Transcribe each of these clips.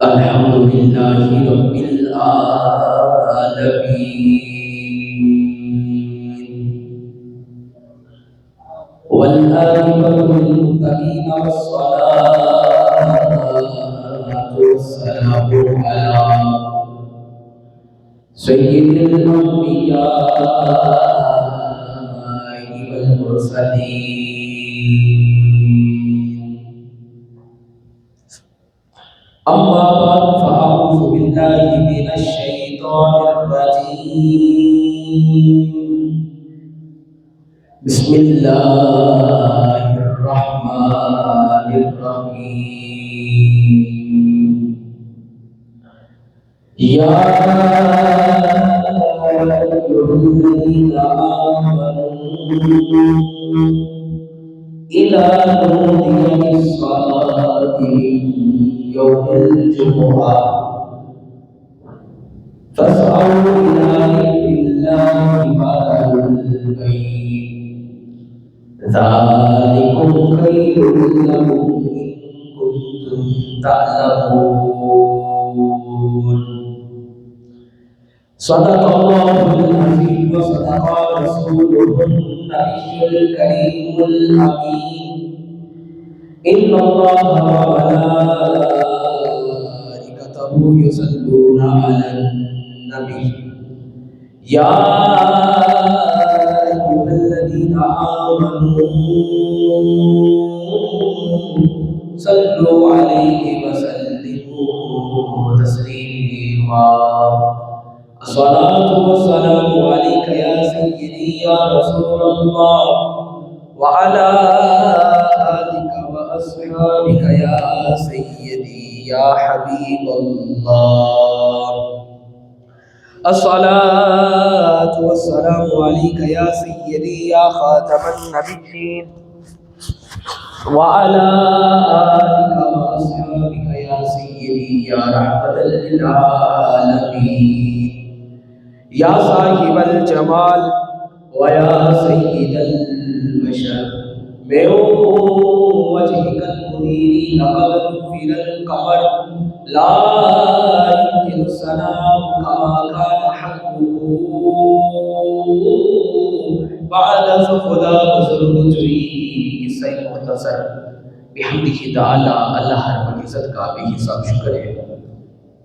الحمد لله رب العالمين والعاقبة للمتقين والصلاة والسلام على سيد الأنبياء والمرسلين. أما بعد فأعوذ بالله من الشيطان الرجيم. بسم الله الرحمن الرحيم. يا أيها الذين آمنوا إذا نودي للصلاة يوم الجمعة فاسعوا إلى ذكر الله وذروا البيع ذلكم خير لكم إن كنتم تعلمون. صدق الله العظيم وصدق رسوله النبي الكريم الأمين. إن الله وملائكته يصلون على النبي يا أيها الذين آمنوا صلوا عليه وسلموا تسليما. الصلاة والسلام عليك يا سيدي يا رسول الله وعلى آلك وأصحابك يا سيدي يا حبيب الله. الصلاة والسلام عليك يا سيدي يا خاتم النبيين وعلى آلك وأصحابك يا سيدي يا رحمة للعالمين. يا صاحب الجمال ويا سيد البشر من وجهك المنير لقد نفر القمر لا يمكن السلام كما كان حقه بعد فخذا بزر مجری قصہ مختصر بحمدہ تعالی. اللہ رب العزت کا بے حساب شکر ہے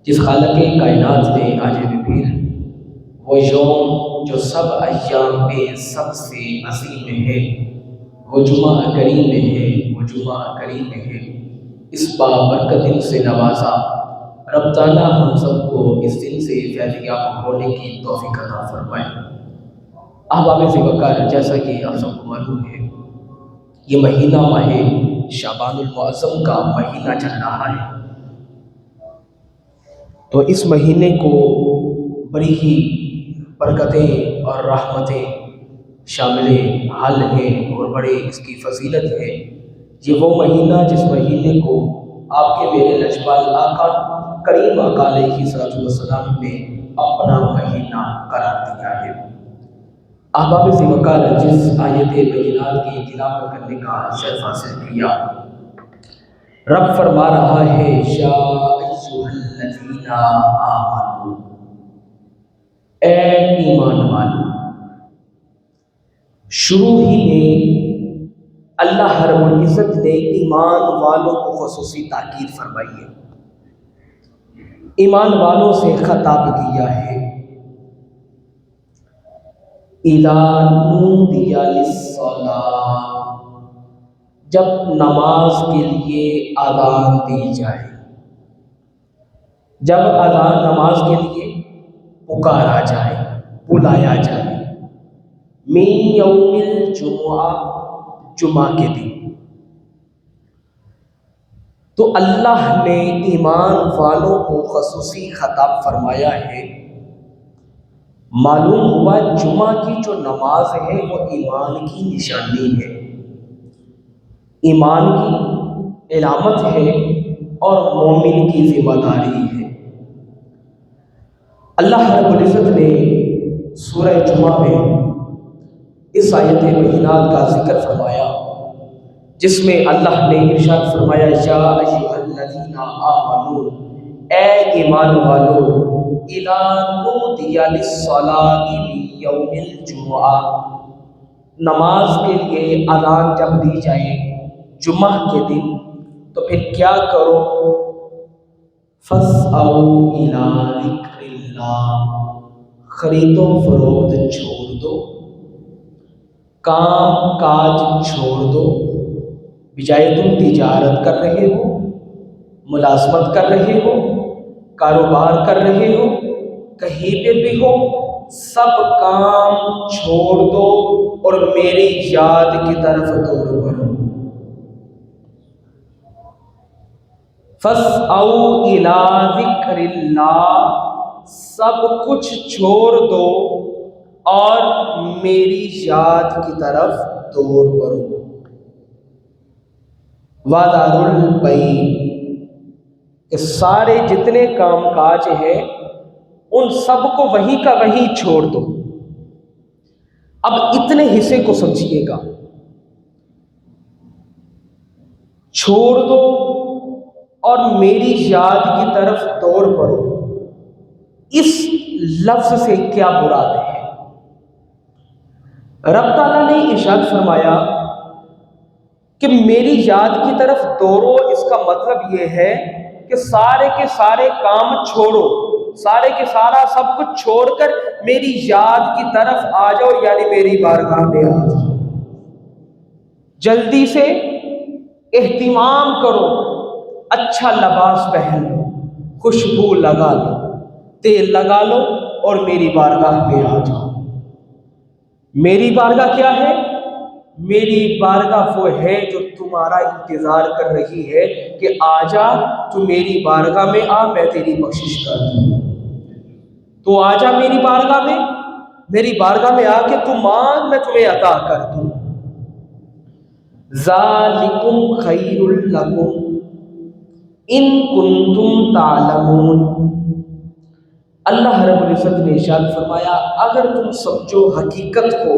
جس خالق کائنات نے آج بھی پھر وہ یوم جو سب ایام میں سب سے عظیم ہے، وہ جمعہ کریم میں ہے، وہ جمعہ کریم میں ہے، اس بابرکت دن سے نوازا. رب تعالیٰ ہم سب کو اس دن سے فیضیاب ہونے کی توفیق عطا فرمائے. احباب ذوقار، جیسا کہ آپ سب کو معلوم ہے یہ مہینہ ماہ شعبان المعظم کا مہینہ چل رہا ہے، تو اس مہینے کو بڑی ہی برکتیں اور رحمتیں شامل حال ہیں اور بڑے اس کی فضیلت ہے. یہ وہ مہینہ جس مہینے کو آپ کے میرے لجپال آقا کریم آقا علیہ السلام نے اپنا مہینہ قرار دیا ہے. احباب ذوقار، جس آیت بینات کی تلاوت کرنے کا شرف حاصل کیا، رب فرما رہا ہے یا ایھا الذین آمنوا، اے ایمان والو. شروع ہی میں اللہ رب العزت نے ایمان والوں کو خصوصی تاکید فرمائی ہے، ایمان والوں سے خطاب کیا ہے. اذا نودی للصلاۃ، جب نماز کے لیے اذان دی جائے، جب اذان نماز کے لیے پکارا جائے، بلایا جائے. من یوم الجمعہ، جمعہ کے دن. تو اللہ نے ایمان والوں کو خصوصی خطاب فرمایا ہے. معلوم ہوا جمعہ کی جو نماز ہے وہ ایمان کی نشانی ہے، ایمان کی علامت ہے اور مومن کی ذمہ داری ہے. اللہ رب العزت نے سورہ جمعہ میں اس آیت بینات کا ذکر فرمایا جس میں اللہ نے ارشاد فرمایا یا ایھا الذین آمنوا، اے ایمان والو، اذا نودی للصلاۃ من یوم الجمعہ، نماز کے لیے اذان جب دی جائے جمعہ کے دن تو پھر کیا کرو؟ فَاسْعَوْا إِلَىٰ ذِكْرِ اللَّهِ، خرید و فروخت چھوڑ دو، کام کاج چھوڑ دو، بجائے تم تجارت کر رہے ہو، ملازمت کر رہے ہو، کاروبار کر رہے ہو، کہیں پہ بھی ہو، سب کام چھوڑ دو اور میری یاد کی طرف دور بڑھو۔ فَاسْعَوْا إِلَىٰ ذِكْرِ اللَّهِ، سب کچھ چھوڑ دو اور میری یاد کی طرف دور بڑھو۔ وَذَرُوا الْبَيْعَ، کہ سارے جتنے کام کاج ہیں ان سب کو وہیں کا وہیں چھوڑ دو۔ اب اتنے حصے کو سمجھیے گا، چھوڑ دو اور میری یاد کی طرف دور پڑو، اس لفظ سے کیا مراد ہے؟ رب تعالیٰ نے ارشاد فرمایا کہ میری یاد کی طرف دوڑو، اس کا مطلب یہ ہے کہ سارے کے سارے کام چھوڑو، سارے کے سارا سب کچھ چھوڑ کر میری یاد کی طرف آ جاؤ، یعنی میری بارگاہ میں آ جاؤ۔ جلدی سے اہتمام کرو، اچھا لباس پہن لو، خوشبو لگا لو، تیل لگا لو اور میری بارگاہ میں آ جاؤ۔ میری بارگاہ کیا ہے؟ میری بارگاہ وہ ہے جو تمہارا انتظار کر رہی ہے کہ آ جا، تو میری بارگاہ میں آ، میں تیری بخشش کر دوں۔ تو آ جا میری بارگاہ میں، میری بارگاہ میں آ کے تو مانگ، میں تمہیں عطا کر دوں۔ ذالکم خیر لکم ان کنتم تعلمون، اللہ رب العزت نے ارشاد فرمایا اگر تم سمجھو حقیقت کو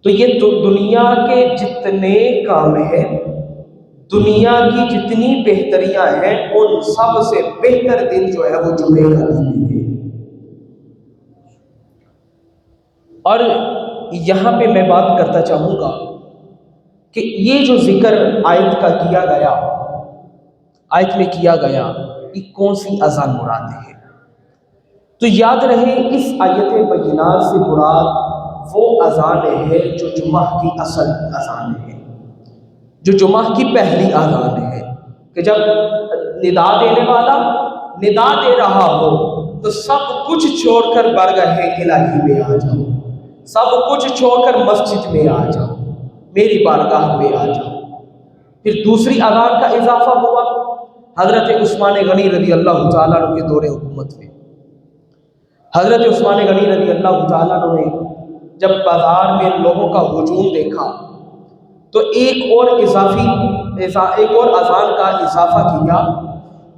تو یہ تو دنیا کے جتنے کام ہیں، دنیا کی جتنی بہتریاں ہیں، ان سب سے بہتر دن جو ہے وہ جمعے کا دن ہے۔ اور یہاں پہ میں بات کرتا چاہوں گا کہ یہ جو ذکر آیت کا کیا گیا، آیت میں کیا گیا، یہ کون سی اذان مراد ہے؟ تو یاد رہے اس آیت بینات سے مراد وہ اذان ہے جو جمعہ کی اصل اذان ہے، جو جمعہ کی پہلی اذان ہے، کہ جب ندا دینے والا ندا دے رہا ہو تو سب کچھ چھوڑ کر بارگاہ الہی میں آ جاؤ، سب کچھ چھوڑ کر مسجد میں آ جاؤ، میری بارگاہ میں آ جاؤ۔ پھر دوسری اذان کا اضافہ ہوا حضرت عثمان غنی رضی اللہ تعالیٰ عنہ کے دور حکومت میں۔ حضرت عثمان غنی رضی اللہ تعالیٰ عنہ نے جب بازار میں لوگوں کا ہجوم دیکھا تو ایک اور اذان کا اضافہ کیا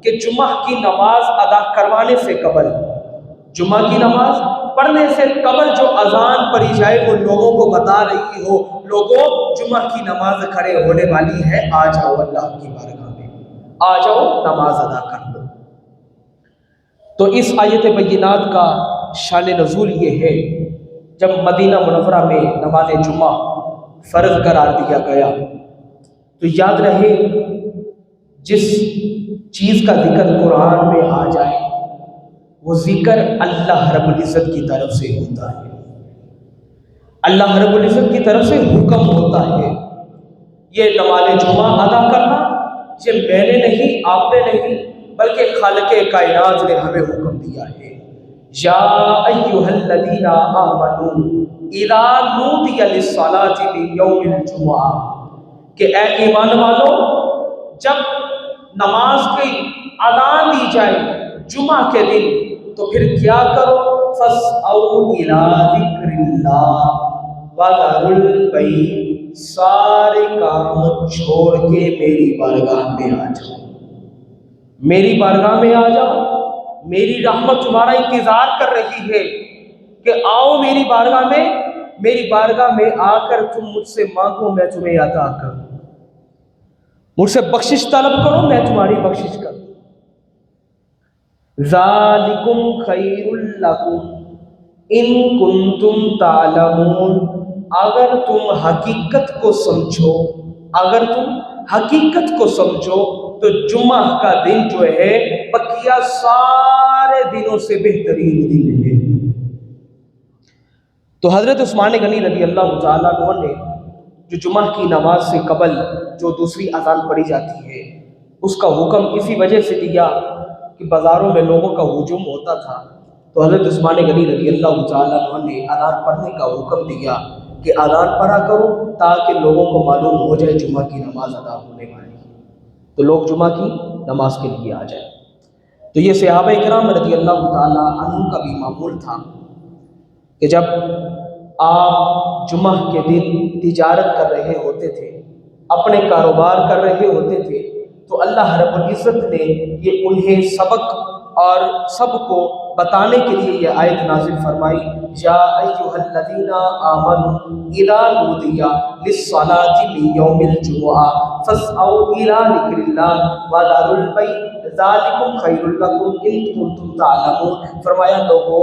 کہ جمعہ کی نماز ادا کروانے سے قبل، جمعہ کی نماز پڑھنے سے قبل جو اذان پڑھی جائے وہ لوگوں کو بتا رہی ہو، لوگوں جمعہ کی نماز کھڑے ہونے والی ہے، آ جاؤ اللہ کی بارگاہ میں، آ جاؤ نماز ادا کر لو۔ تو اس آیت بینات کا شان نزول یہ ہے، جب مدینہ منورہ میں نماز جمعہ فرض قرار دیا گیا تو یاد رہے جس چیز کا ذکر قرآن میں آ جائے وہ ذکر اللہ رب العزت کی طرف سے ہوتا ہے، اللہ رب العزت کی طرف سے حکم ہوتا ہے۔ یہ نماز جمعہ ادا کرنا یہ میں نے نہیں، آپ نے نہیں، بلکہ خالق کائنات نے ہمیں حکم دیا ہے۔ یا ایھا الذین آمنوا اذا نودی للصلاۃ من یوم الجمعہ، کہ اے ایمان والو جب نماز کی اذان دی جائے جمعہ کے دن تو پھر کیا کرو؟ فاسعوا الی ذکر اللہ وذروا البیع، سارے کام چھوڑ کے میری بارگاہ میں آ جاؤ، میری بارگاہ میں آ جاؤ، میری رحمت تمہارا انتظار کر رہی ہے کہ آؤ میری بارگاہ میں، میری بارگاہ میں آ کر تم مجھ سے مانگو، میں تمہیں عطا کروں۔ مجھ سے بخشش طلب کرو میں تمہاری بخشش کروں. ذالکم خیر لکم ان کنتم تعلمون. اگر تم حقیقت کو سمجھو، اگر تم حقیقت کو سمجھو تو جمعہ کا دن جو ہے بقیہ سارے دنوں سے بہترین دن ہے. تو حضرت عثمان غنی رضی اللہ تعالیٰ عنہ نے جو جمعہ کی نماز سے قبل جو دوسری اذان پڑھی جاتی ہے اس کا حکم اسی وجہ سے دیا کہ بازاروں میں لوگوں کا ہجوم ہوتا تھا، تو حضرت عثمان غنی رضی اللہ تعالیٰ عنہ نے اذان پڑھنے کا حکم دیا کہ اذان پڑھا کرو تاکہ لوگوں کو معلوم ہو جائے جمعہ کی نماز ادا ہونے والی ہے، تو لوگ جمعہ کی نماز کے لیے آ جائیں. تو یہ صحابہ کرام رضی اللہ تعالیٰ عنہ کا بھی معمول تھا کہ جب آپ جمعہ کے دن تجارت کر رہے ہوتے تھے، اپنے کاروبار کر رہے ہوتے تھے، تو اللہ رب العزت نے یہ انہیں سبق اور سب کو بتانے کے لیے یہ آیت نازل فرمائی، یا ایھا الذین آمنوا اذا نودی للصلاۃ من یوم الجمعہ فاسعوا الی ذکر اللہ وذروا البیع ذالکم خیر لکم ان کنتم تعلمون. فرمایا لوگوں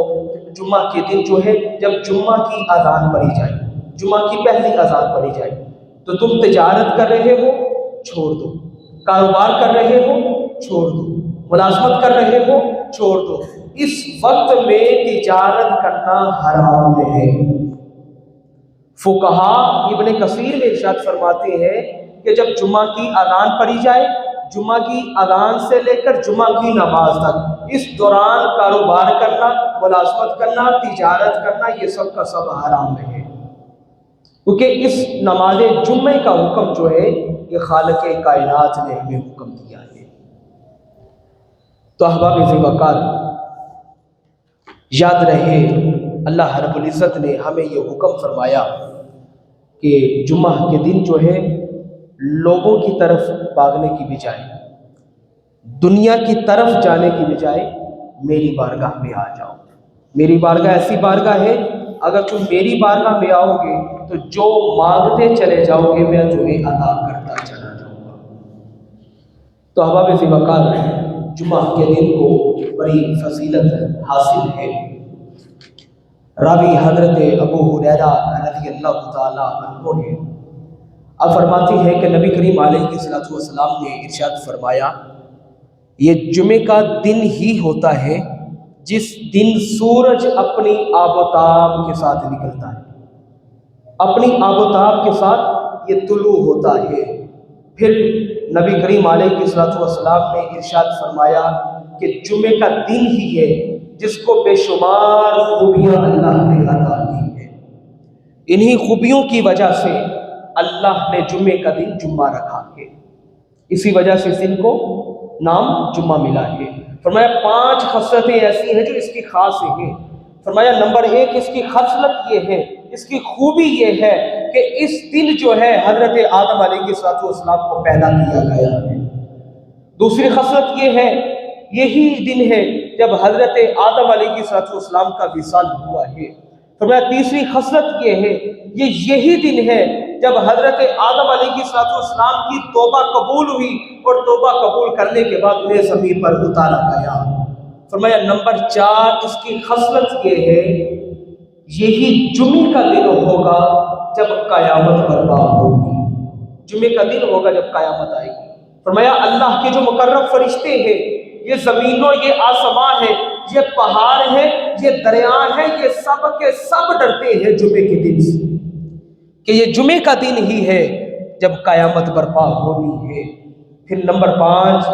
جمعہ کے دن جو ہے جب جمعہ کی اذان پڑھی جائے، جمعہ کی پہلی اذان پڑھی جائے تو تم تجارت کر رہے ہو چھوڑ دو، کاروبار کر رہے ہو چھوڑ دو، ملازمت کر رہے ہو چھوڑ دو. اس وقت میں تجارت کرنا حرام ہے. فقہا ابن کثیر میں ارشاد فرماتے ہیں کہ جب جمعہ کی اذان پڑھی جائے، جمعہ کی اذان سے لے کر جمعہ کی نماز تک اس دوران کاروبار کرنا، ملازمت کرنا، تجارت کرنا یہ سب کا سب حرام ہے، کیونکہ اس نماز جمعے کا حکم جو ہے یہ خالق کائنات نے ہمیں حکم دیا ہے. تو احباب ذی وقار یاد رہے اللہ رب العزت نے ہمیں یہ حکم فرمایا کہ جمعہ کے دن جو ہے لوگوں کی طرف بھاگنے کی بجائے، دنیا کی طرف جانے کی بجائے میری بارگاہ میں آ جاؤ. میری بارگاہ ایسی بارگاہ ہے اگر تم میری بارگاہ میں آؤ گے تو جو مانگتے چلے جاؤ گے میں تمہیں عطا کرتا چلا جاؤں گا. تو احباب ذی وقار جمعہ کے دن کو بڑی فضیلت حاصل ہے. راوی حضرت ابو ہریرہ رضی اللہ تعالیٰ عنہ ہے، اب فرماتے ہیں کہ نبی کریم علیہ الصلوۃ والسلام نے ارشاد فرمایا یہ جمعے کا دن ہی ہوتا ہے جس دن سورج اپنی آب و تاب کے ساتھ نکلتا ہے، اپنی آب و تاب کے ساتھ یہ طلوع ہوتا ہے. پھر نبی کریم علیہ الصلوۃ والسلام نے ارشاد فرمایا کہ جمعے کا دن ہی ہے جس کو بے شمار خوبیاں اللہ نے عطا کی ہیں. انہی خوبیوں کی وجہ سے اللہ نے جمعے کا دن جمعہ رکھا ہے، اسی وجہ سے اس دن کو نام جمعہ ملا ہے. فرمایا 5 خصلتیں ایسی ہیں جو اس کی خاص ہیں. فرمایا نمبر 1 اس کی خصلت یہ ہے، اس کی خوبی یہ ہے کہ اس دن جو ہے حضرت آدم علیہ السلام کو پیدا کیا گیا ہے. دوسری خصلت یہ ہے، یہی دن ہے جب حضرت آدم علیہ السلام کا وصال ہوا ہے. فرمایا تیسری خصلت یہ ہے، یہی دن ہے جب حضرت آدم علیہ السلام کی توبہ قبول ہوئی اور توبہ قبول کرنے کے بعد انہیں زمین پر اتارا گیا. فرمایا نمبر 4 اس کی خصلت یہ ہے، یہی جمعے کا دن ہوگا جب قیامت برپا ہوگی. جمعے کا دن ہوگا جب قیامت آئے گی. فرمایا اللہ کے جو مقرب فرشتے ہیں، یہ زمینوں، یہ آسمان ہے، یہ پہاڑ ہے، یہ دریا ہے، یہ سب کے سب ڈرتے ہیں جمعے کے دن سے کہ یہ جمعے کا دن ہی ہے جب قیامت برپا ہونی ہے. پھر نمبر 5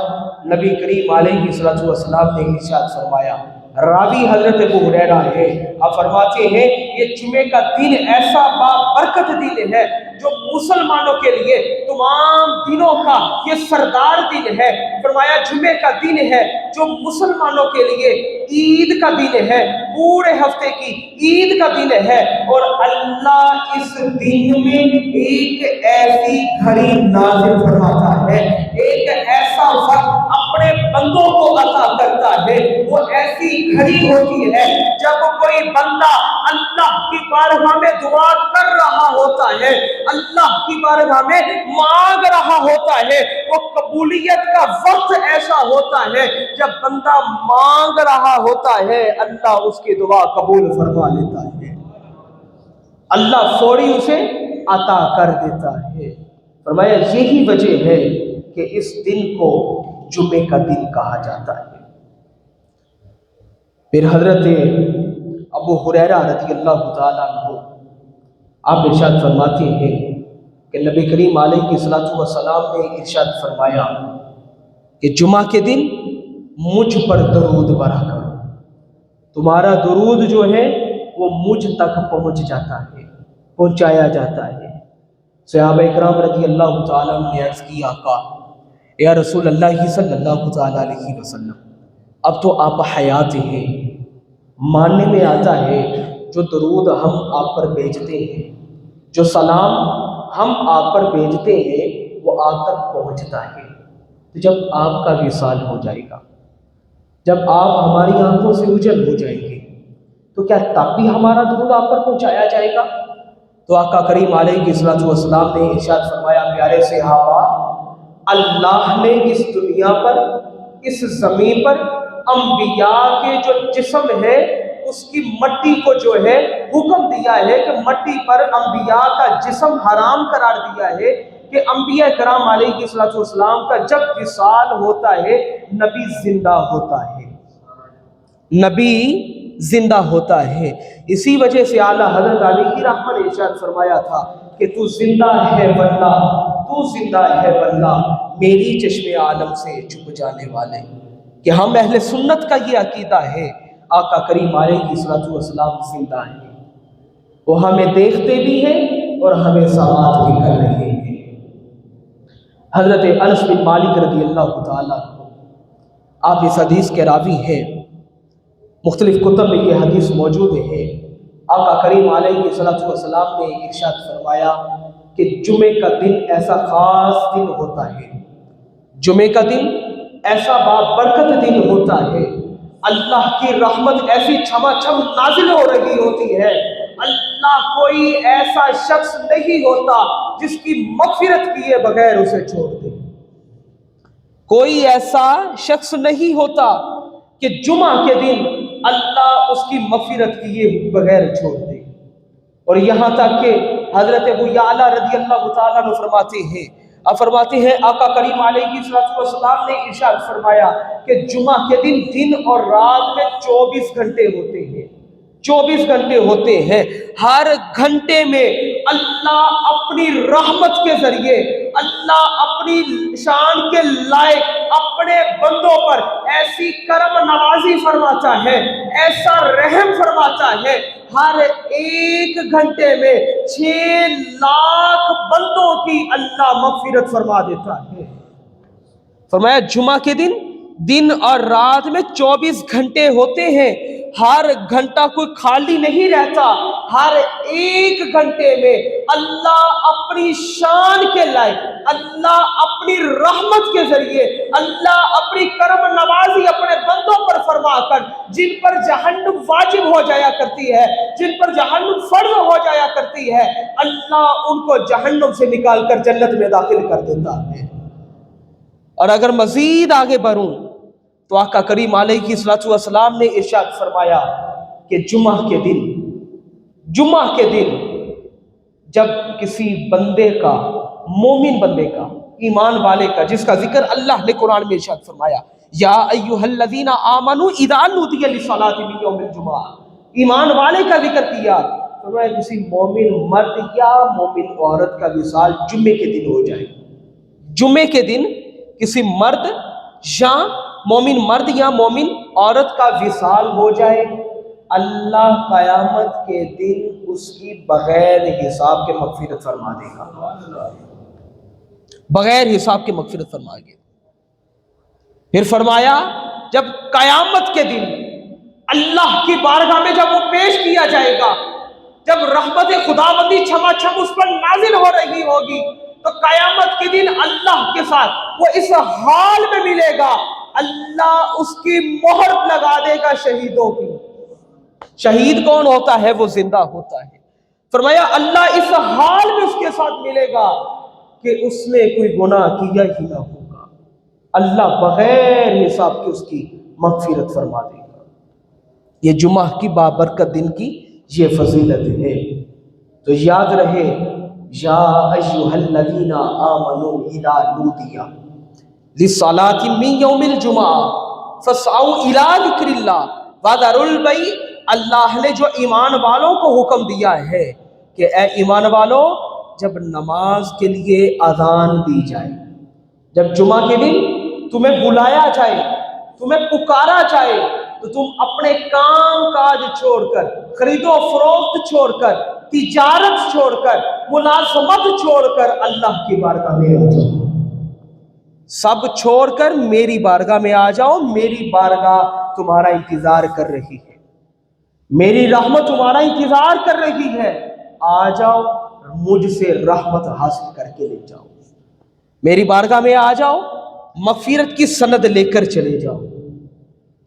نبی کریم علیہ السلام نے ارشاد فرمایا، راوی حضرت ابو ہریرہ ہے، آپ فرماتے ہیں یہ جمعے کا دن ایسا بابرکت دن ہے جو مسلمانوں کے لیے تمام دنوں کا یہ سردار دن ہے. فرمایا جمعے کا دن ہے جو مسلمانوں کے لیے عید کا دن ہے، پورے ہفتے کی عید کا دن ہے. اور اللہ اس دن میں ایک ایسی گھڑی نازل فرماتا ہے، ایک ایسا وقت اپنے بندوں کو عطا کرتا ہے، وہ ایسی گھڑی ہوتی ہے جب کوئی بندہ اللہ کی بارگاہ میں دعا کر رہا ہوتا ہے، اللہ کی بارگاہ میں مانگ رہا ہوتا ہے، وہ قبولیت کا وقت ایسا ہوتا ہے جب بندہ مانگ رہا ہوتا ہے اللہ اس کی دعا قبول فرما لیتا ہے، اللہ فوری اسے عطا کر دیتا ہے۔ فرمایا یہی وجہ ہے کہ اس دن کو جمعے کا دن کہا جاتا ہے۔ پھر حضرت ابو ہریرہ رضی اللہ تعالیٰ عنہ آپ ارشاد فرماتے ہیں کہ نبی کریم علیہ الصلوۃ والسلام نے ارشاد فرمایا کہ جمعہ کے دن مجھ پر درود برا کرو، تمہارا درود جو ہے وہ مجھ تک پہنچ جاتا ہے، پہنچایا جاتا ہے۔ صحابہ اکرام رضی اللہ تعالیٰ عنہ نے عرض کی آقا یا رسول اللہ صلی اللہ تعالیٰ علیہ وسلم، اب تو آپ حیات ہیں، ماننے میں آتا ہے جو درود ہم آپ پر بھیجتے ہیں، جو سلام ہم آپ پر بھیجتے ہیں وہ آپ تک پہنچتا ہے، تو جب آپ کا وصال ہو جائے گا، جب آپ ہماری آنکھوں سے اوجھل ہو جائیں گے تو کیا تب بھی ہمارا درود آپ پر پہنچایا جائے گا؟ تو آقا کریم علیہ الصلوۃ والسلام نے ارشاد فرمایا پیارے صحابہ، اللہ نے اس دنیا پر، اس زمین پر انبیاء کے جو جسم ہے اس کی مٹی کو جو ہے حکم دیا ہے کہ مٹی پر انبیاء کا جسم حرام قرار دیا ہے کہ انبیاء کرام علیہ الصلوۃ والسلام کا جب وصال ہوتا ہے نبی زندہ ہوتا ہے، نبی زندہ ہوتا ہے۔ اسی وجہ سے اعلیٰ حضرت علیہ رحمہ نے ارشاد فرمایا تھا کہ تو زندہ ہے واللہ، تو زندہ ہے واللہ میری چشم عالم سے چھپ جانے والے، کہ ہم اہل سنت کا یہ عقیدہ ہے آقا کریم علیہ الصلوۃ والسلام زندہ ہیں، وہ ہمیں دیکھتے بھی ہیں اور ہمیں سماعت بھی کر رہے ہیں۔ حضرت انس بن مالک رضی اللہ تعالیٰ آپ اس حدیث کے راوی ہیں، مختلف کتب میں یہ حدیث موجود ہے۔ آقا کریم علیہ الصلوۃ والسلام نے ارشاد فرمایا کہ جمعے کا دن ایسا خاص دن ہوتا ہے، جمعے کا دن ایسا بابرکت دن ہوتا ہے، اللہ کی رحمت ایسی چھما چھم نازل ہو رہی ہوتی ہے، اللہ کوئی ایسا شخص نہیں ہوتا جس کی مغفرت کیے بغیر اسے چھوڑ دے، کوئی ایسا شخص نہیں ہوتا کہ جمعہ کے دن اللہ اس کی مغفرت کیے بغیر چھوڑ دے۔ اور یہاں تک کہ حضرت ابو یعلا رضی اللہ تعالیٰ عنہ فرماتے ہیں آقا کریم علیہ الصلوۃ والسلام نے ارشاد فرمایا کہ جمعہ کے دن اور رات میں 24 گھنٹے ہوتے ہیں، 24 گھنٹے ہوتے ہیں، ہر گھنٹے میں اللہ اپنی رحمت کے ذریعے، اللہ اپنی شان کے لائق اپنے بندوں پر ایسی کرم نوازی فرماتا ہے، ایسا رحم فرماتا ہے، ہر ایک گھنٹے میں 6 لاکھ بندوں کی اللہ مغفرت فرما دیتا ہے۔ فرمایا جمعہ کے دن اور رات میں 24 گھنٹے ہوتے ہیں، ہر گھنٹہ کوئی خالی نہیں رہتا، ہر ایک گھنٹے میں اللہ اپنی شان کے لائق، اللہ اپنی رحمت کے ذریعے، اللہ اپنی کرم نوازی اپنے بندوں پر فرما کر جن پر جہنم واجب ہو جایا کرتی ہے، جن پر جہنم فرض ہو جایا کرتی ہے، اللہ ان کو جہنم سے نکال کر جنت میں داخل کر دیتا ہے۔ اور اگر مزید آگے بڑھوں تو آقا کریم علیہ الصلوۃ والسلام نے ارشاد فرمایا کہ جمعہ کے دن جب کسی بندے کا، مومن بندے کا، ایمان والے کا، جس کا ذکر اللہ نے قرآن میں ارشاد فرمایا یا ایھا الذین آمنوا اذا نودی للصلاۃ من یوم الجمعہ، ایمان والے کا ذکر کیا، فرمایا کسی مومن مرد یا مومن عورت کا وصال جمعے کے دن ہو جائے، جمعے کے دن کسی مرد یا مومن مرد یا مومن عورت کا وصال ہو جائے، اللہ قیامت کے دن اس کی بغیر حساب کے مغفرت فرما دے گا، بغیر حساب کے مغفرت فرما دے گا۔ پھر فرمایا جب قیامت کے دن اللہ کی بارگاہ میں جب وہ پیش کیا جائے گا، جب رحمت خداوندی چھما چھم اس پر نازل ہو رہی ہوگی، تو قیامت کے دن اللہ کے ساتھ وہ اس حال میں ملے گا اللہ اس کی مہر لگا دے گا شہیدوں کی۔ شہید کون ہوتا ہے؟ وہ زندہ ہوتا ہے۔ فرمایا اللہ اس حال میں اس کے ساتھ ملے گا کہ اس نے کوئی گناہ کیا ہی نہ ہوگا، اللہ بغیر حساب کے اس کی مغفرت فرما دے گا۔ یہ جمعہ کی بابرکت دن کی یہ فضیلت ہے، تو یاد رہے یا ایھا الذین آمنوا اذا نودی للصلاۃ من یوم الجمعہ فاسعوا الی ذکر اللہ وذروا البیع۔ اللہ نے جو ایمان والوں کو حکم دیا ہے کہ اے ایمان والوں، جب نماز کے لیے اذان دی جائے، جب جمعہ کے دن تمہیں بلایا جائے، تمہیں پکارا جائے، تو تم اپنے کام کاج چھوڑ کر، خرید و فروخت چھوڑ کر، تجارت چھوڑ کر، ملازمت چھوڑ کر اللہ کی بارگاہ میں آ جاؤ۔ سب چھوڑ کر میری بارگاہ میں آ جاؤ، میری بارگاہ تمہارا انتظار کر رہی ہے، میری رحمت تمہارا انتظار کر رہی ہے، آ جاؤ مجھ سے رحمت حاصل کر کے لے جاؤ، میری بارگاہ میں آ جاؤ، مغفرت کی سند لے کر چلے جاؤ۔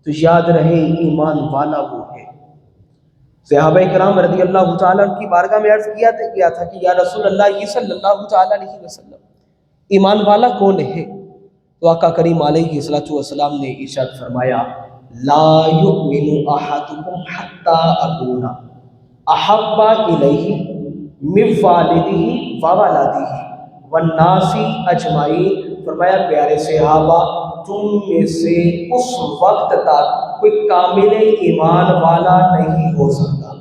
تو یاد رہے ایمان والا وہ ہے۔ صحابہ کرام رضی اللہ تعالیٰ عنہ کی بارگاہ میں عرض کیا تھا کہ یا رسول اللہ صلی اللہ تعالیٰ علیہ وسلم، ایمان والا کون ہے؟ تو آقا کریم علیہ الصلوۃ والسلام نے ارشاد فرمایا لا یؤمن احدکم حتی اکون احب الیہ من والدہ وولدہ والناس اجمعین۔ فرمایا پیارے صحابہ، تم میں سے اس وقت تک کوئی کامل ایمان والا نہیں ہو سکتا،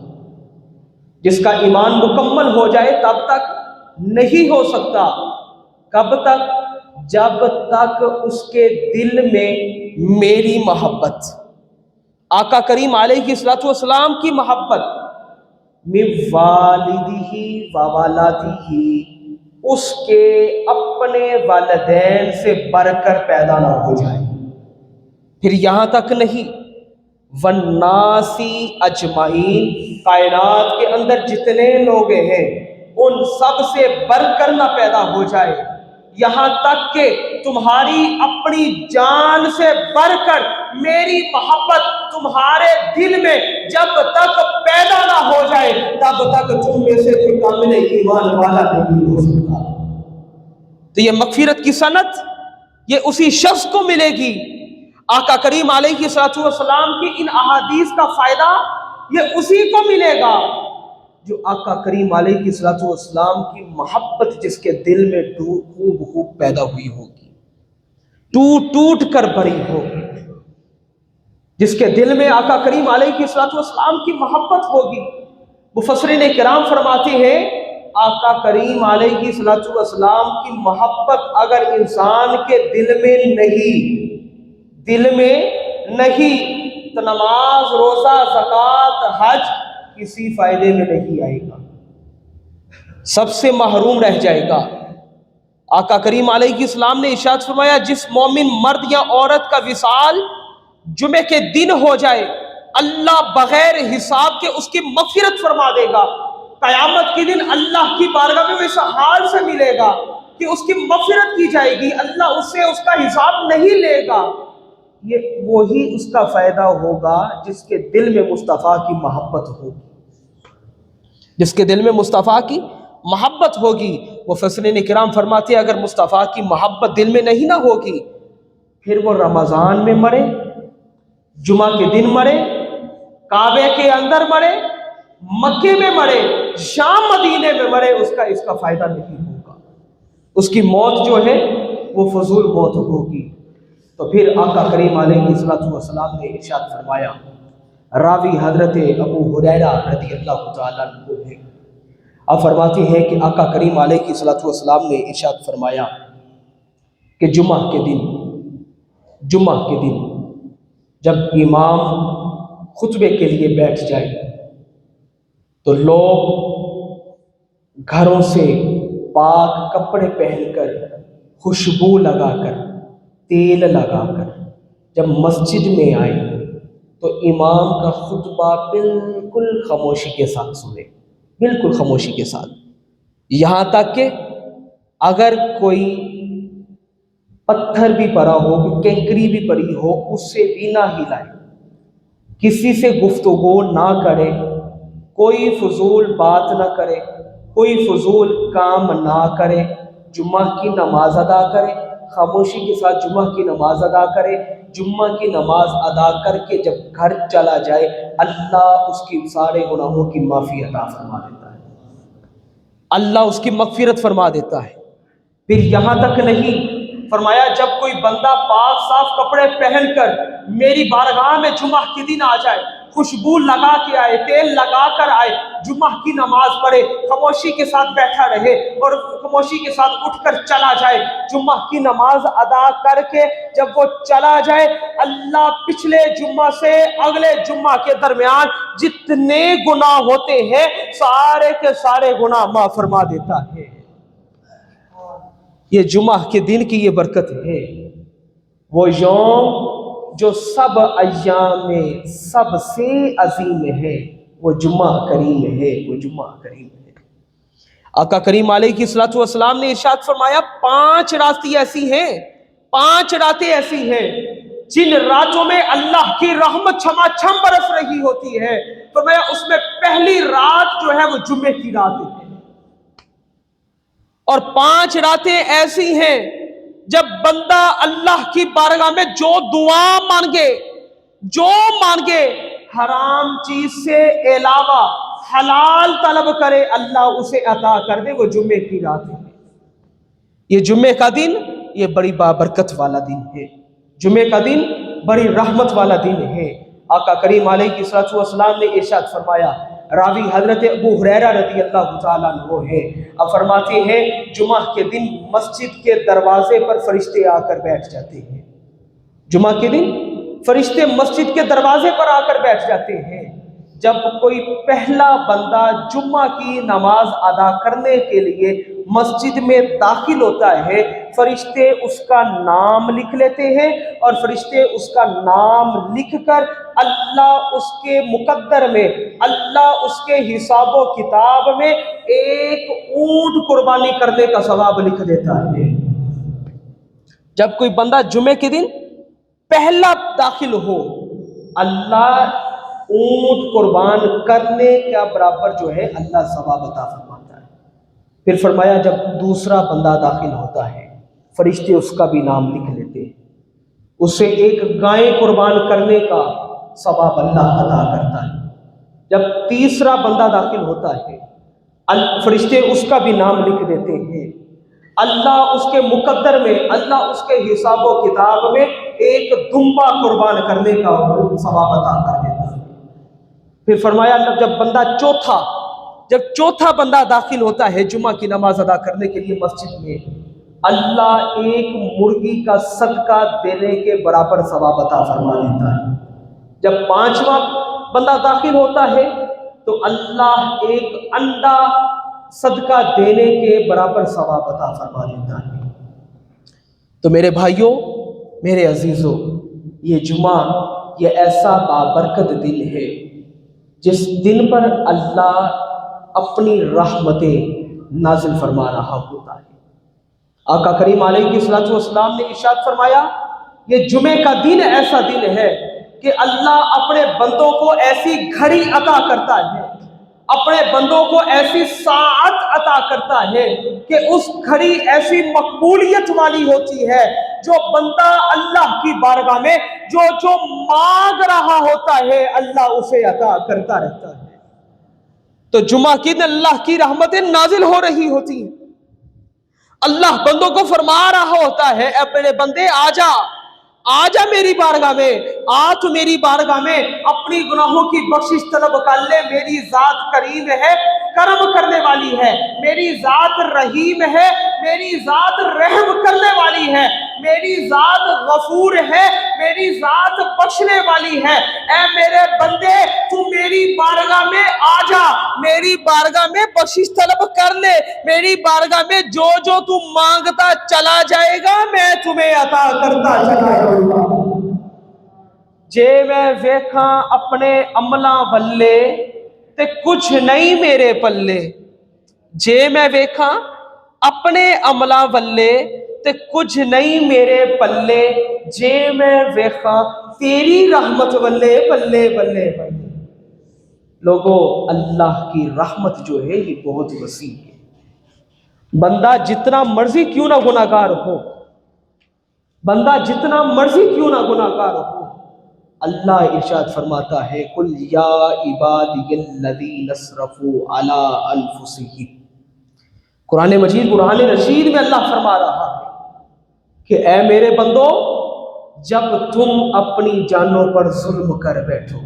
جس کا ایمان مکمل ہو جائے تب تک نہیں ہو سکتا۔ کب تک؟ جب تک اس کے دل میں میری محبت، آقا کریم علیہ الصلوۃ والسلام کی محبت، من والدہ وولدہ، اس کے اپنے والدین سے بڑھ کر پیدا نہ ہو جائے۔ پھر یہاں تک نہیں، والناس اجمعین، کائنات کے اندر جتنے لوگ ہیں ان سب سے بڑھ کر نہ پیدا ہو جائے، یہاں تک کہ تمہاری اپنی جان سے بڑھ کر میری محبت تمہارے دل میں جب تک پیدا نہ ہو جائے تب تک تم میں سے کوئی کامل ایمان والا نہیں ہو سکتا۔ تو یہ مغفرت کی سند یہ اسی شخص کو ملے گی۔ آقا کریم علیہ الصلوۃ والسلام کی ان احادیث کا فائدہ یہ اسی کو ملے گا جو آقا کریم علیہ الصلوۃ والسلام کی محبت جس کے دل میں خوب پیدا ہوئی ہوگی، ٹوٹ ٹوٹ کر بھری ہوگی، جس کے دل میں آقا کریم علیہ الصلوۃ والسلام کی محبت ہوگی۔ مفسرین کرام فرماتے ہیں آقا کریم علیہ الصلوۃ والسلام کی محبت اگر انسان کے دل میں نہیں تو نماز، روزہ، زکوٰۃ، حج کسی فائدے میں نہیں آئے گا، سب سے محروم رہ جائے گا۔ آقا کریم علیہ السلام نے ارشاد فرمایا جس مومن مرد یا عورت کا وصال جمعے کے دن ہو جائے، اللہ بغیر حساب کے اس کی مغفرت فرما دے گا۔ قیامت کے دن اللہ کی بارگاہ میں اس حال سے ملے گا کہ اس کی مغفرت کی جائے گی، اللہ اس سے اس کا حساب نہیں لے گا۔ یہ وہی اس کا فائدہ ہوگا جس کے دل میں مصطفیٰ کی محبت ہوگی، جس کے دل میں مصطفیٰ کی محبت ہوگی۔ مفسرین کرام فرماتے ہیں اگر مصطفیٰ کی محبت دل میں نہیں نہ ہوگی پھر وہ رمضان میں مرے، جمعہ کے دن مرے، کعبے کے اندر مرے، مکے میں مرے، شام مدینے میں مرے، اس کا فائدہ نہیں ہوگا، اس کی موت جو ہے وہ فضول موت ہوگی۔ تو پھر آقا کریم علیہ الصلوۃ والسلام نے ارشاد فرمایا، راوی حضرت ابو ہریرہ رضی اللہ تعالیٰ عنہ ہے، آپ فرماتے ہیں کہ آقا کریم علیہ الصلوۃ والسلام نے ارشاد فرمایا کہ جمعہ کے دن جب امام خطبے کے لیے بیٹھ جائے تو لوگ گھروں سے پاک کپڑے پہن کر، خوشبو لگا کر، تیل لگا کر جب مسجد میں آئے تو امام کا خطبہ بالکل خاموشی کے ساتھ سنے، بالکل خاموشی کے ساتھ، یہاں تک کہ اگر کوئی پتھر بھی پڑا ہو، کوئی کینکری بھی پڑی ہو، اس سے بھی نہ ہلائے، کسی سے گفتگو نہ کرے، کوئی فضول بات نہ کرے، کوئی فضول کام نہ کرے، جمعہ کی نماز ادا کرے، خاموشی کے ساتھ جمعہ کی نماز ادا کرے، جمعہ کی نماز ادا کر کے جب گھر چلا جائے اللہ اس کی سارے گناہوں کی معافی عطا فرما دیتا ہے، اللہ اس کی مغفرت فرما دیتا ہے۔ پھر یہاں تک نہیں، فرمایا جب کوئی بندہ پاک صاف کپڑے پہن کر میری بارگاہ میں جمعہ کے دن آ جائے، خوشبو لگا کے آئے، تیل لگا کر آئے، جمعہ کی نماز پڑھے، خاموشی کے ساتھ بیٹھا رہے اور خاموشی کے ساتھ اٹھ کر چلا جائے، جمعہ کی نماز ادا کر کے جب وہ چلا جائے، اللہ پچھلے جمعہ سے اگلے جمعہ کے درمیان جتنے گناہ ہوتے ہیں سارے کے سارے گناہ معاف فرما دیتا ہے۔ یہ جمعہ کے دن کی یہ برکت ہے، وہ یوم جو سب ایام میں سب سے عظیم ہے، وہ جمعہ کریم ہے، وہ جمعہ کریم ہے۔ آقا کریم علیہ الصلوۃ والسلام نے ارشاد فرمایا 5 راتیں ایسی ہیں، 5 راتیں ایسی ہیں جن راتوں میں اللہ کی رحمت چھما چھم برس رہی ہوتی ہے، فرمایا اس میں پہلی رات جو ہے وہ جمعے کی رات ہے، اور 5 راتیں ایسی ہیں جب بندہ اللہ کی بارگاہ میں جو دعا مانگے، جو مانگے، حرام چیز سے علاوہ حلال طلب کرے، اللہ اسے عطا کر دے، وہ جمعے کی رات ہے۔ یہ جمعے کا دن یہ بڑی بابرکت والا دن ہے، جمعے کا دن بڑی رحمت والا دن ہے۔ آقا کریم علیہ الصلوۃ والسلام نے ارشاد فرمایا، راوی حضرت ابو ہریرہ رضی اللہ تعالیٰ عنہ ہے، اب فرماتے ہیں جمعہ کے دن مسجد کے دروازے پر فرشتے آ کر بیٹھ جاتے ہیں، جمعہ کے دن فرشتے مسجد کے دروازے پر آ کر بیٹھ جاتے ہیں۔ جب کوئی پہلا بندہ جمعہ کی نماز ادا کرنے کے لیے مسجد میں داخل ہوتا ہے، فرشتے اس کا نام لکھ لیتے ہیں، اور فرشتے اس کا نام لکھ کر اللہ اس کے مقدر میں، اللہ اس کے حساب و کتاب میں ایک اونٹ قربانی کرنے کا ثواب لکھ دیتا ہے۔ جب کوئی بندہ جمعے کے دن پہلا داخل ہو، اللہ اونٹ قربان کرنے کا برابر جو ہے اللہ ثواب عطا فرماتا ہے۔ پھر فرمایا جب دوسرا بندہ داخل ہوتا ہے، فرشتے اس کا بھی نام لکھ لیتے ہیں، اسے ایک گائے قربان کرنے کا ثواب اللہ عطا کرتا ہے۔ جب تیسرا بندہ داخل ہوتا ہے، فرشتے اس کا بھی نام لکھ دیتے ہیں، اللہ اس کے مقدر میں، اللہ اس کے حساب و کتاب میں ایک دمبا قربان کرنے کا ثواب عطا کر دیتا ہے۔ پھر فرمایا جب چوتھا بندہ داخل ہوتا ہے جمعہ کی نماز ادا کرنے کے لیے مسجد میں، اللہ ایک مرغی کا صدقہ دینے کے برابر ثواب عطا فرما دیتا ہے۔ جب 5واں بندہ داخل ہوتا ہے تو اللہ ایک انڈا صدقہ دینے کے برابر ثواب عطا فرما دیتا ہے۔ تو میرے بھائیوں، میرے عزیزوں، یہ جمعہ یہ ایسا بابرکت دن ہے جس دن پر اللہ اپنی رحمتیں نازل فرما رہا ہوتا ہے۔ آقا کریم علیہ الصلوۃ والسلام نے ارشاد فرمایا، یہ جمعے کا دن ایسا دن ہے کہ اللہ اپنے بندوں کو ایسی گھڑی عطا کرتا ہے، اپنے بندوں کو ایسی ساعت عطا کرتا ہے کہ اس گھڑی ایسی مقبولیت والی ہوتی ہے، جو بندہ اللہ کی بارگاہ میں جو مانگ رہا ہوتا ہے اللہ اسے عطا کرتا رہتا ہے۔ تو جمعہ کی دن اللہ کی رحمتیں نازل ہو رہی ہوتی ہیں، اللہ بندوں کو فرما رہا ہوتا ہے، اے میرے بندے آ جا میری بارگاہ میں، آ تو میری بارگاہ میں اپنی گناہوں کی بخشش طلب کر لے، میری ذات کریم ہے، کرم کرنے والی ہے، میری ذات رحیم ہے، میری ذات رحم کرنے والی ہے، میری ذات غفور ہے، میری ذات بخشنے والی ہے۔ اے میرے بندے تو میری بارگاہ میں آ جا، میری بارگاہ میں بخشش طلب کر لے، میری بارگاہ میں جو تو مانگتا چلا جائے گا میں تمہیں عطا کرتا چلا جاؤں گا۔ جے میں ویکھاں اپنے عملاں ولے تے کچھ نہیں میرے پلے، جے میں ویکھاں اپنے عملاں ولے تے کچھ نہیں میرے پلے جے میں ویخا تیری رحمت بلے بلے بلے بلے۔ لوگوں، اللہ کی رحمت جو ہے یہ بہت وسیع ہے۔ بندہ جتنا مرضی کیوں نہ گناہگار ہو، بندہ جتنا مرضی کیوں نہ گناہگار ہو، اللہ ارشاد فرماتا ہے قل یا عبادی الذین اسرفوا علی انفسہم۔ قرآن مجید قرآن رشید میں اللہ فرما رہا ہے کہ اے میرے بندو، جب تم اپنی جانوں پر ظلم کر بیٹھو،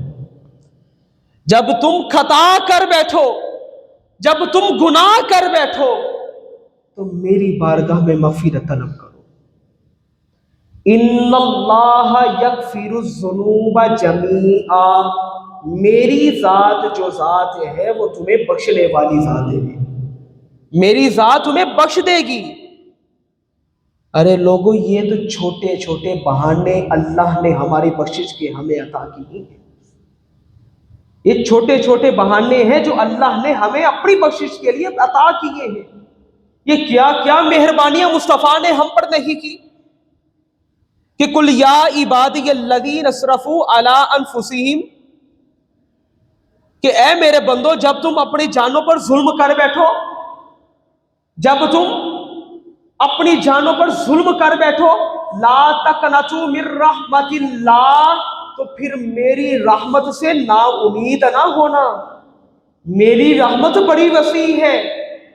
جب تم خطا کر بیٹھو، جب تم گناہ کر بیٹھو، تو میری بارگاہ میں مغفرت طلب کرو۔ ان اللہ یغفر الذنوب جمیعا، میری ذات جو ذات ہے وہ تمہیں بخشنے والی ذات ہے، میری ذات تمہیں بخش دے گی۔ ارے لوگوں، یہ تو چھوٹے چھوٹے بہانے اللہ نے ہماری بخشش کے ہمیں عطا کی ہیں۔ یہ چھوٹے چھوٹے بہانے ہیں جو اللہ نے ہمیں اپنی بخشش کے لیے عطا کیے ہیں۔ یہ کیا کیا مہربانیاں مصطفیٰ نے ہم پر نہیں کی کہ قل یا عبادی الذین اسرفوا علی انفسہم، کہ اے میرے بندو جب تم اپنی جانوں پر ظلم کر بیٹھو، جب تم اپنی جانوں پر ظلم کر بیٹھو، لا تقنطوا من رحمت اللہ، تو پھر میری رحمت سے نا امید نہ ہونا۔ میری رحمت بڑی وسیع ہے،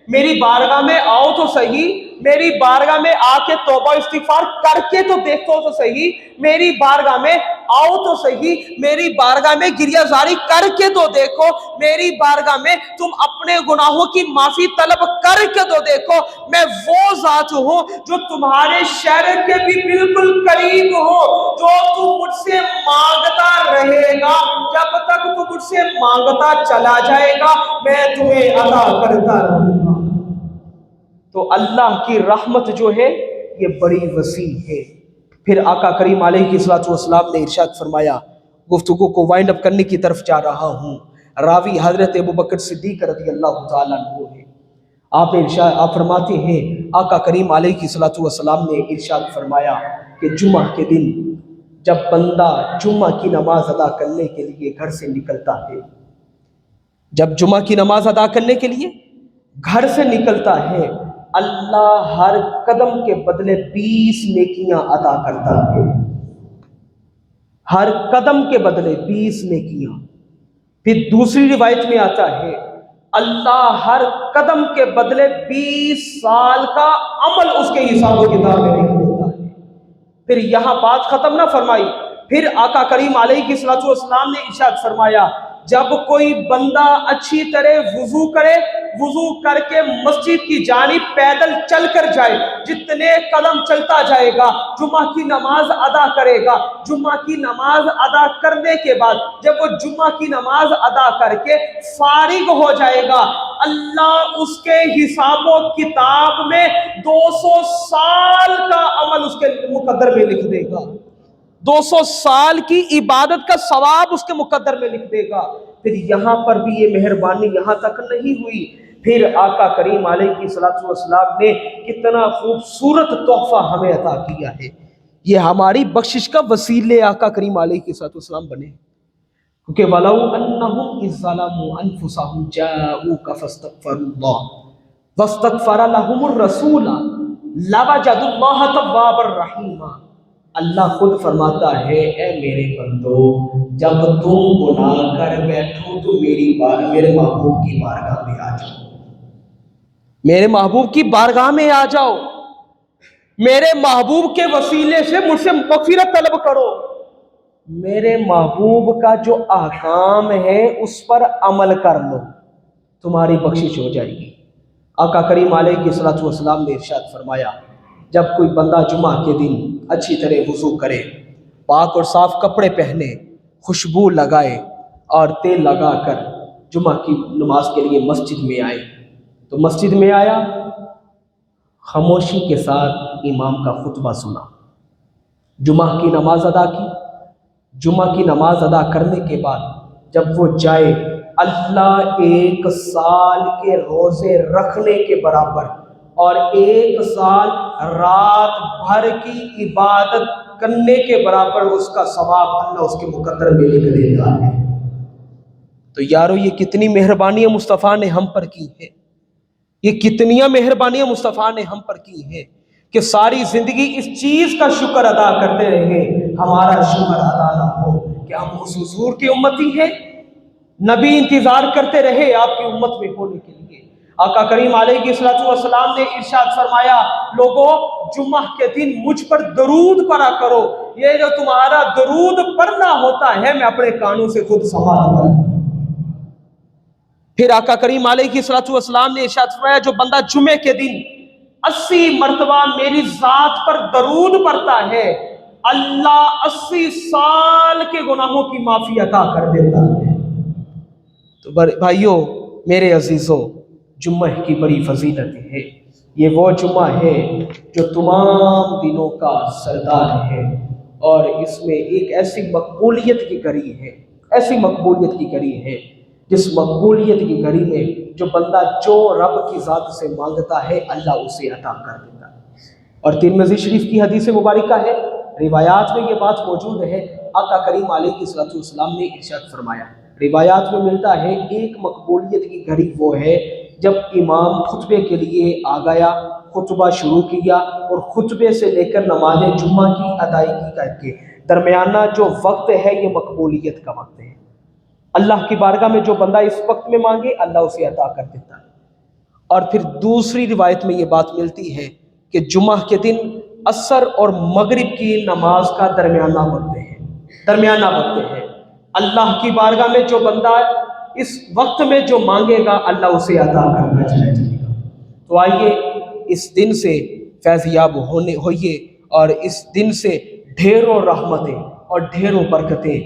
میری بارگاہ میں آؤ تو صحیح، میری بارگاہ میں آ کے توبہ استغفار کر کے تو دیکھو تو صحیح، میری بارگاہ میں آؤ تو صحیح، میری بارگاہ میں گریہ زاری کر کے تو دیکھو، میری بارگاہ میں تم اپنے گناہوں کی معافی طلب کر کے تو دیکھو۔ میں وہ ذات ہوں جو تمہارے شہر کے بھی بالکل قریب ہوں، جو تم مجھ سے مانگتا رہے گا، جب تک تم مجھ سے مانگتا چلا جائے گا میں تمہیں عطا کرتا رہوں گا۔ تو اللہ کی رحمت جو ہے یہ بڑی وسیع ہے۔ پھر آقا کریم علیہ الصلوۃ والسلام نے ارشاد فرمایا، گفتگو کو وائنڈ اپ کرنے کی طرف جا رہا ہوں، راوی حضرت ابوبکر صدیق رضی اللہ تعالیٰ عنہ ہے۔ آپ فرماتے ہیں آقا کریم علیہ الصلوۃ والسلام نے ارشاد فرمایا کہ جمعہ کے دن جب بندہ جمعہ کی نماز ادا کرنے کے لیے گھر سے نکلتا ہے، جب جمعہ کی نماز ادا کرنے کے لیے گھر سے نکلتا ہے، اللہ ہر قدم کے بدلے 20 نیکیاں عطا کرتا ہے، ہر قدم کے بدلے 20 نیکیاں۔ پھر دوسری روایت میں آتا ہے اللہ ہر قدم کے بدلے 20 سال کا عمل اس کے حساب و کتاب میں لکھ دیتا ہے۔ پھر یہاں بات ختم نہ فرمائی، پھر آقا کریم علیہ الصلوۃ والسلام نے ارشاد فرمایا جب کوئی بندہ اچھی طرح وضو کرے، وضو کر کے مسجد کی جانب پیدل چل کر جائے، جتنے قدم چلتا جائے گا جمعہ کی نماز ادا کرے گا، جمعہ کی نماز ادا کرنے کے بعد جب وہ جمعہ کی نماز ادا کر کے فارغ ہو جائے گا، اللہ اس کے حساب و کتاب میں 200 سال کا عمل اس کے مقدر میں لکھ دے گا، 200 سال کی عبادت کا ثواب اس کے مقدر میں لکھ دے گا۔ پھر یہاں پر بھی یہ مہربانی یہاں تک نہیں ہوئی، پھر آقا کریم علیہ الصلوۃ والسلام نے کتنا خوبصورت تحفہ ہمیں عطا کیا ہے۔ یہ ہماری بخشش کا وسیلے آقا کریم علیہ الصلوۃ والسلام بنے، کیونکہ وَلَوْ أَنَّهُمْ إِذْ ظَلَمُوا أَنفُسَهُمْ جَاءُوكَ فَاسْتَغْفَرُوا اللَّهَ وَاسْتَغْفَرَ لَهُمُ الرَّسُولَ لَوَجَدُوا اللَّهَ تَوَّابًا رَحِيمًا۔ اللہ خود فرماتا ہے اے میرے بندو جب تم گناہ کر بیٹھو تو میرے محبوب کی بارگاہ میں آ جاؤ، میرے محبوب کی بارگاہ میں آ جاؤ، میرے محبوب کے وسیلے سے مجھ سے مغفرت طلب کرو، میرے محبوب کا جو احکام ہے اس پر عمل کر لو، تمہاری بخشش ہو جائے گی۔ آقا کریم علیہ الصلوۃ والسلام نے ارشاد فرمایا جب کوئی بندہ جمعہ کے دن اچھی طرح وضو کرے، پاک اور صاف کپڑے پہنے، خوشبو لگائے اور تیل لگا کر جمعہ کی نماز کے لیے مسجد میں آئے، تو مسجد میں آیا، خاموشی کے ساتھ امام کا خطبہ سنا، جمعہ کی نماز ادا کی، جمعہ کی نماز ادا کرنے کے بعد جب وہ جائے، اللہ 1 سال کے روزے رکھنے کے برابر اور 1 سال رات بھر کی عبادت کرنے کے برابر اس کا ثواب اللہ اس کے مقدر میں لکھ دیتا ہے۔ تو یارو یہ کتنی مہربانیاں مصطفیٰ نے ہم پر کی ہیں، یہ کتنیاں مہربانیاں مصطفیٰ نے ہم پر کی ہیں کہ ساری زندگی اس چیز کا شکر ادا کرتے رہے، ہمارا شکر ادا نہ ہو کہ ہم اس حضور کی امتی ہیں۔ نبی انتظار کرتے رہے آپ کی امت میں ہونے کے لیے۔ آقا کریم علیہ السلام نے ارشاد فرمایا، لوگوں جمعہ کے دن مجھ پر درود پڑھا کرو، یہ جو تمہارا درود پڑھنا ہوتا ہے میں اپنے کانوں سے خود سماعت کروں۔ پھر آقا کریم علیہ السلام نے ارشاد فرمایا، جو بندہ جمعے کے دن 80 مرتبہ میری ذات پر درود پڑھتا ہے، اللہ 80 سال کے گناہوں کی معافی عطا کر دیتا ہے۔ تو بھائیوں میرے عزیزوں، جمعہ کی بڑی فضیلت ہے۔ یہ وہ جمعہ ہے جو تمام دنوں کا سردار ہے، اور اس میں ایک ایسی مقبولیت کی گھڑی ہے، ایسی مقبولیت کی گھڑی ہے جس مقبولیت کی گھڑی میں جو بندہ جو رب کی ذات سے مانگتا ہے اللہ اسے عطا کر دیتا ہے۔ اور ترمذی شریف کی حدیث مبارکہ ہے، روایات میں یہ بات موجود ہے، آقا کریم علیہ السلام نے ارشاد فرمایا، روایات میں ملتا ہے ایک مقبولیت کی گھڑی وہ ہے جب امام خطبے کے لیے آ گیا، خطبہ شروع کیا، اور خطبے سے لے کر نماز جمعہ کی ادائیگی کر کے درمیانہ جو وقت ہے یہ مقبولیت کا وقت ہے۔ اللہ کی بارگاہ میں جو بندہ اس وقت میں مانگے اللہ اسے عطا کر دیتا ہے۔ اور پھر دوسری روایت میں یہ بات ملتی ہے کہ جمعہ کے دن عصر اور مغرب کی نماز کا درمیانہ وقت ہے، درمیانہ وقت ہے۔ اللہ کی بارگاہ میں جو بندہ اس وقت میں جو مانگے گا اللہ اسے عطا کرنا چاہے گا۔ تو آئیے اس دن سے فیض یاب ہوئیے، اور اس دن سے ڈھیروں رحمتیں اور ڈھیروں برکتیں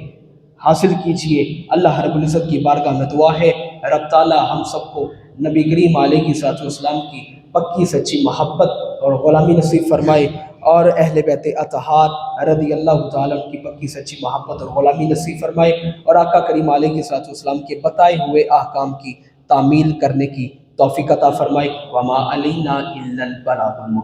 حاصل کیجئے۔ اللہ رب العزت کی بارگاہ میں دعا ہے رب تعالی ہم سب کو نبی کریم علیہ السلام کی پکی سچی محبت اور غلامی نصیب فرمائے، اور اہل بیت اطہار رضی اللہ تعالیٰ کی پکی سچی محبت اور غلامی نصیب فرمائے، اور آقا کریم علیہ السلام کے بتائے ہوئے احکام کی تعمیل کرنے کی توفیق عطا فرمائے۔ وما علینا الا البلاغ المبین۔